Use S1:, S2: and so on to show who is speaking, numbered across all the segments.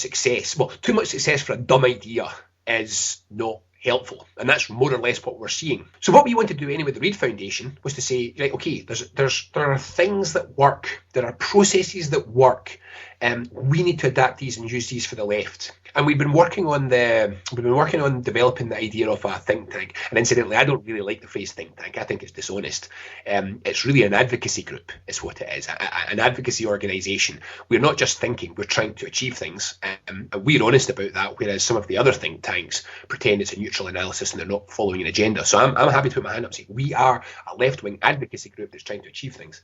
S1: success, well, too much success for a dumb idea is not helpful, and that's more or less what we're seeing. So what we want to do anyway, the Reid Foundation, was to say, right, okay, there are things that work, there are processes that work, and we need to adapt these and use these for the left. And we've been working on developing the idea of a think tank. And incidentally, I don't really like the phrase think tank. I think it's dishonest. It's really an advocacy group, is what it is, an advocacy organisation. We're not just thinking; we're trying to achieve things, and we're honest about that. Whereas some of the other think tanks pretend it's a neutral analysis and they're not following an agenda. So I'm happy to put my hand up and say we are a left-wing advocacy group that's trying to achieve things.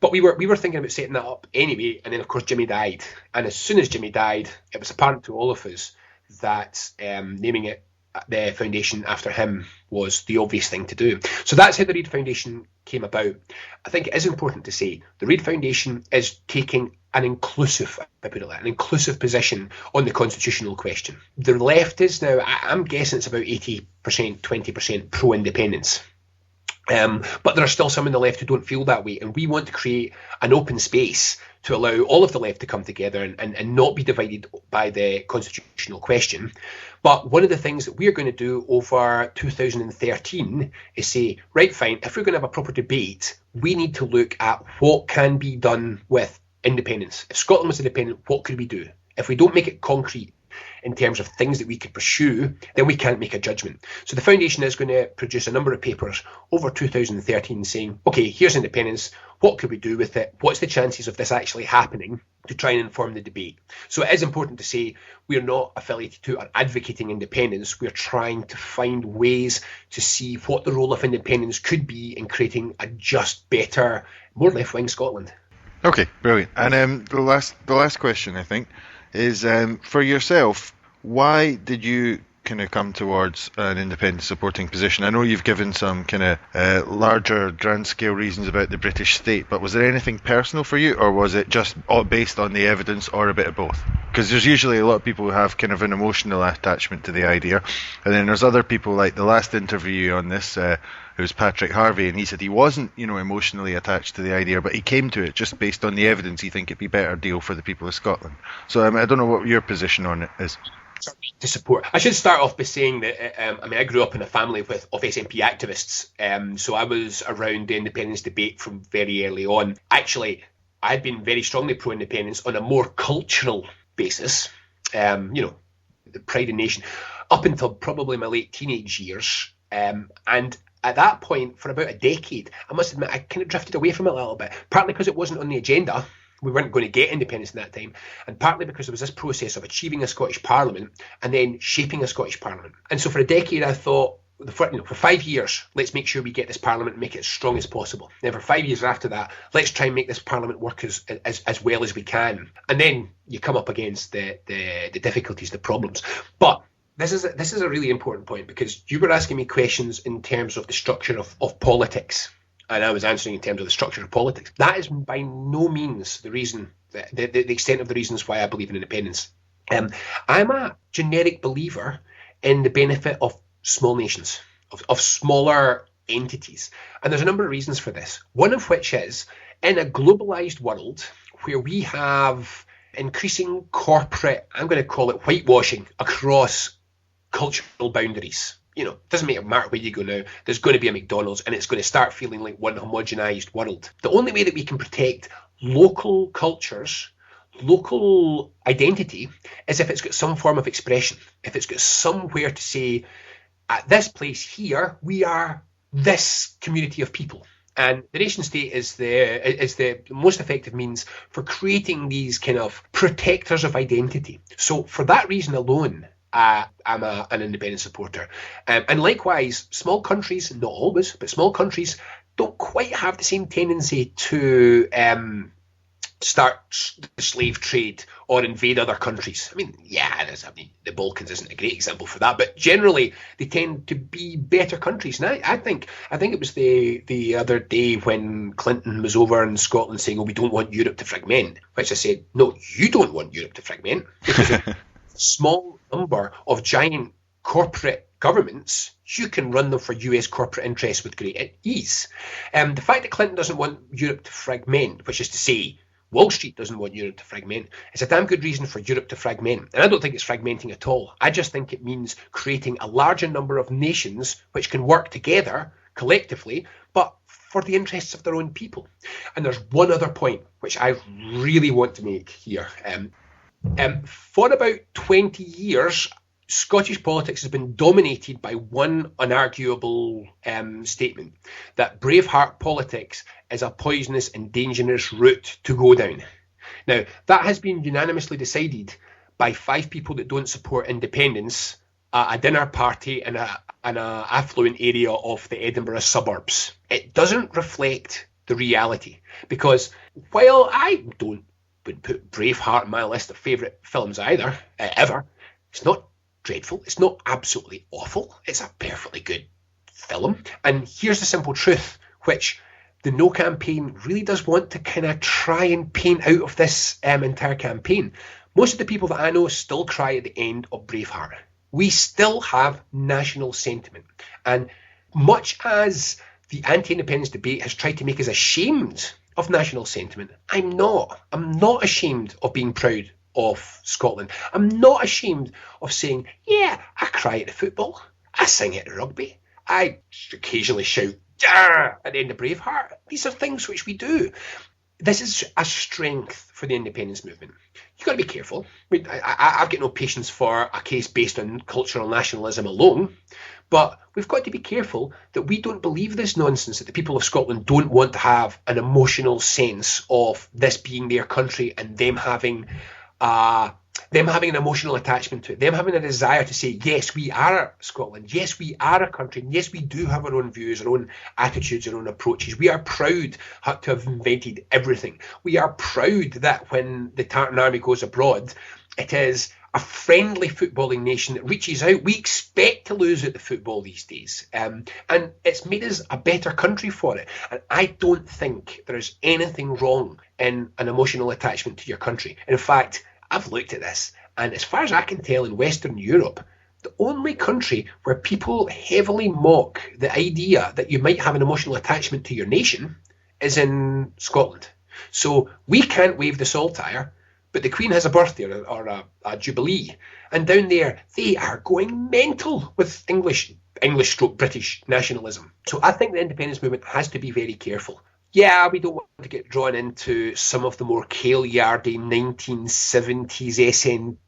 S1: But we were thinking about setting that up anyway, and then of course Jimmy died. And as soon as Jimmy died, it was apparent to all of us that naming it the foundation after him was the obvious thing to do. So that's how the Reid Foundation came about. I think it is important to say the Reid Foundation is taking an inclusive position on the constitutional question. The left is now, I'm guessing it's about 80%, 20% pro-independence. But there are still some in the left who don't feel that way, and we want to create an open space to allow all of the left to come together and not be divided by the constitutional question. But one of the things that we're going to do over 2013 is say, right, fine, if we're going to have a proper debate, we need to look at what can be done with independence. If Scotland was independent, what could we do? If we don't make it concrete in terms of things that we could pursue, then we can't make a judgment. So the foundation is going to produce a number of papers over 2013 saying, okay, here's independence, what could we do with it? What's the chances of this actually happening, to try and inform the debate? So it is important to say we're not affiliated to or advocating independence. We're trying to find ways to see what the role of independence could be in creating a just, better, more left-wing Scotland.
S2: Okay, brilliant. And the last question, I think, is for yourself, why did you kind of come towards an independent supporting position? I know you've given some kind of larger, grand scale reasons about the British state, but was there anything personal for you, or was it just all based on the evidence, or a bit of both? Because there's usually a lot of people who have kind of an emotional attachment to the idea, and then there's other people, like the last interview on this, it was Patrick Harvey, and he said he wasn't, emotionally attached to the idea, but he came to it just based on the evidence. He think it'd be a better deal for the people of Scotland. So I don't know what your position on it is.
S1: To support, I should start off by saying that I grew up in a family of SNP activists, so I was around the independence debate from very early on. Actually, I've been very strongly pro-independence on a more cultural basis, the pride of nation, up until probably my late teenage years, and at that point, for about a decade, I must admit, I kind of drifted away from it a little bit, partly because it wasn't on the agenda. We weren't going to get independence in that time, and partly because there was this process of achieving a Scottish Parliament and then shaping a Scottish Parliament. And so for a decade, I thought, for 5 years, let's make sure we get this Parliament and make it as strong as possible. Then for 5 years after that, let's try and make this Parliament work as well as we can. And then you come up against the difficulties, the problems. But this is a really important point, because you were asking me questions in terms of the structure of politics, and I was answering in terms of the structure of politics. That is by no means the reason, the extent of the reasons why I believe in independence. I'm a generic believer in the benefit of small nations, of smaller entities. And there's a number of reasons for this. One of which is, in a globalized world where we have increasing corporate, I'm going to call it whitewashing, across cultural boundaries. It doesn't matter where you go now, there's going to be a McDonald's, and it's going to start feeling like one homogenized world. The only way that we can protect local cultures, local identity, is if it's got some form of expression, if it's got somewhere to say, at this place here, we are this community of people. And the nation state is the most effective means for creating these kind of protectors of identity. So for that reason alone, I'm an independent supporter. And likewise, small countries, not always, but small countries don't quite have the same tendency to start the slave trade or invade other countries. The Balkans isn't a great example for that, but generally they tend to be better countries. And I think it was the other day when Clinton was over in Scotland saying, we don't want Europe to fragment, which I said, no, you don't want Europe to fragment, because a small number of giant corporate governments, you can run them for US corporate interests with great ease. The fact that Clinton doesn't want Europe to fragment, which is to say Wall Street doesn't want Europe to fragment. It's a damn good reason for Europe to fragment. And I don't think it's fragmenting at all. I just think it means creating a larger number of nations which can work together collectively, but for the interests of their own people. And there's one other point which I really want to make here. For about 20 years, Scottish politics has been dominated by one unarguable statement, that Braveheart politics is a poisonous and dangerous route to go down. Now, that has been unanimously decided by 5 people that don't support independence at a dinner party in an affluent area of the Edinburgh suburbs. It doesn't reflect the reality, because while I wouldn't put Braveheart on my list of favourite films either, ever, it's not dreadful, it's not absolutely awful, it's a perfectly good film. And here's the simple truth, which the No campaign really does want to kind of try and paint out of this entire campaign. Most of the people that I know still cry at the end of Braveheart. We still have national sentiment. And much as the anti-independence debate has tried to make us ashamed of national sentiment, I'm not. I'm not ashamed of being proud of Scotland. I'm not ashamed of saying, yeah, I cry at the football. I sing at the rugby. I occasionally shout, yeah, at the end of Braveheart. These are things which we do. This is a strength for the independence movement. You've got to be careful. I've got no patience for a case based on cultural nationalism alone, but we've got to be careful that we don't believe this nonsense, that the people of Scotland don't want to have an emotional sense of this being their country and them having an emotional attachment to it, them having a desire to say, yes, we are Scotland, yes, we are a country, and yes, we do have our own views, our own attitudes, our own approaches. We are proud to have invented everything. We are proud that when the Tartan Army goes abroad, it is a friendly footballing nation that reaches out. We expect to lose at the football these days. And it's made us a better country for it. And I don't think there is anything wrong in an emotional attachment to your country. In fact, I've looked at this, and as far as I can tell, in Western Europe, the only country where people heavily mock the idea that you might have an emotional attachment to your nation is in Scotland. So we can't wave the saltire, but the Queen has a birthday or a jubilee, and down there they are going mental with English/British nationalism. So I think the independence movement has to be very careful. Yeah, we don't want to get drawn into some of the more Kale-yardy 1970s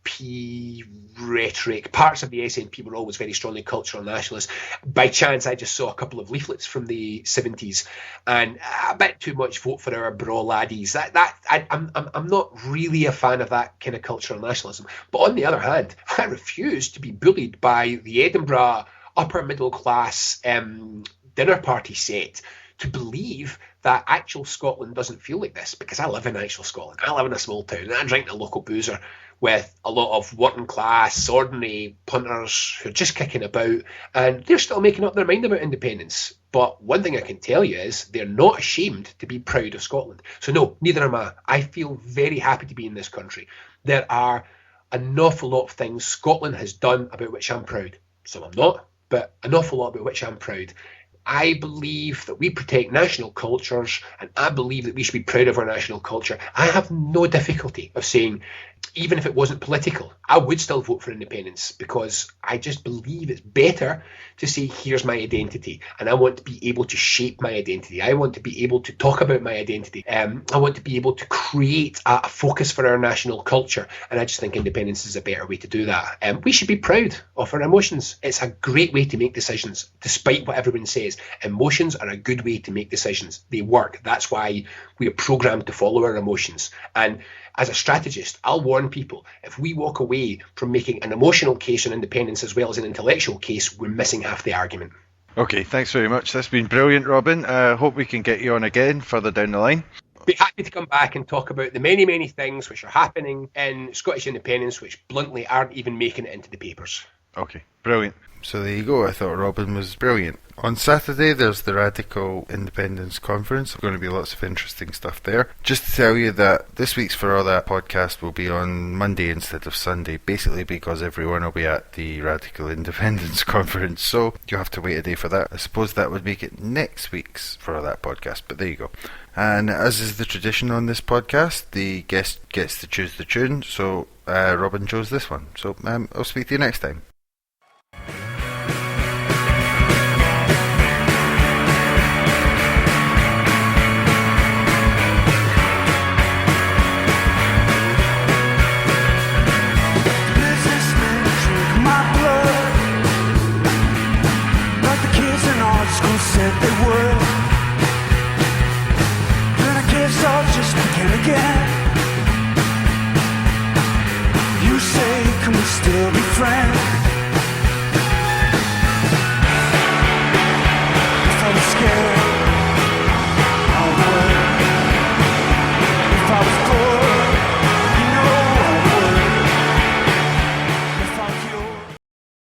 S1: SNP rhetoric. Parts of the SNP were always very strongly cultural nationalists. By chance, I just saw a couple of leaflets from the 70s, and a bit too much vote for our bra laddies. I'm not really a fan of that kind of cultural nationalism. But on the other hand, I refuse to be bullied by the Edinburgh upper middle class dinner party set to believe that actual Scotland doesn't feel like this, because I live in actual Scotland. I live in a small town, and I drink the local boozer with a lot of working class, ordinary punters who are just kicking about, and they're still making up their mind about independence. But one thing I can tell you is they're not ashamed to be proud of Scotland. So no, neither am I. I feel very happy to be in this country. There are an awful lot of things Scotland has done about which I'm proud. Some I'm not, but an awful lot about which I'm proud. I believe that we protect national cultures, and I believe that we should be proud of our national culture. I have no difficulty of saying, even if it wasn't political, I would still vote for independence, because I just believe it's better to say, here's my identity, and I want to be able to shape my identity. I want to be able to talk about my identity. I want to be able to create a focus for our national culture, and I just think independence is a better way to do that. We should be proud of our emotions. It's a great way to make decisions, despite what everyone says. Emotions are a good way to make decisions. They work. That's why we are programmed to follow our emotions. And as a strategist, I'll warn people, if we walk away from making an emotional case on independence as well as an intellectual case, we're missing half the argument.
S2: Okay, thanks very much. That's been brilliant, Robin. Hope we can get you on again further down the line.
S1: Be happy to come back and talk about the many, many things which are happening in Scottish independence which bluntly aren't even making it into the papers.
S2: Okay, Brilliant. So there you go. I thought Robin was brilliant. On Saturday, there's the Radical Independence Conference. There's going to be lots of interesting stuff there. Just to tell you that this week's For All That podcast will be on Monday instead of Sunday, basically because everyone will be at the Radical Independence Conference, so you'll have to wait a day for that. I suppose that would make it next week's For All That podcast, but there you go. And as is the tradition on this podcast, the guest gets to choose the tune, so Robin chose this one. So I'll speak to you next time.
S3: Said they would, then I guess I'll just begin again. You say, can we still be friends?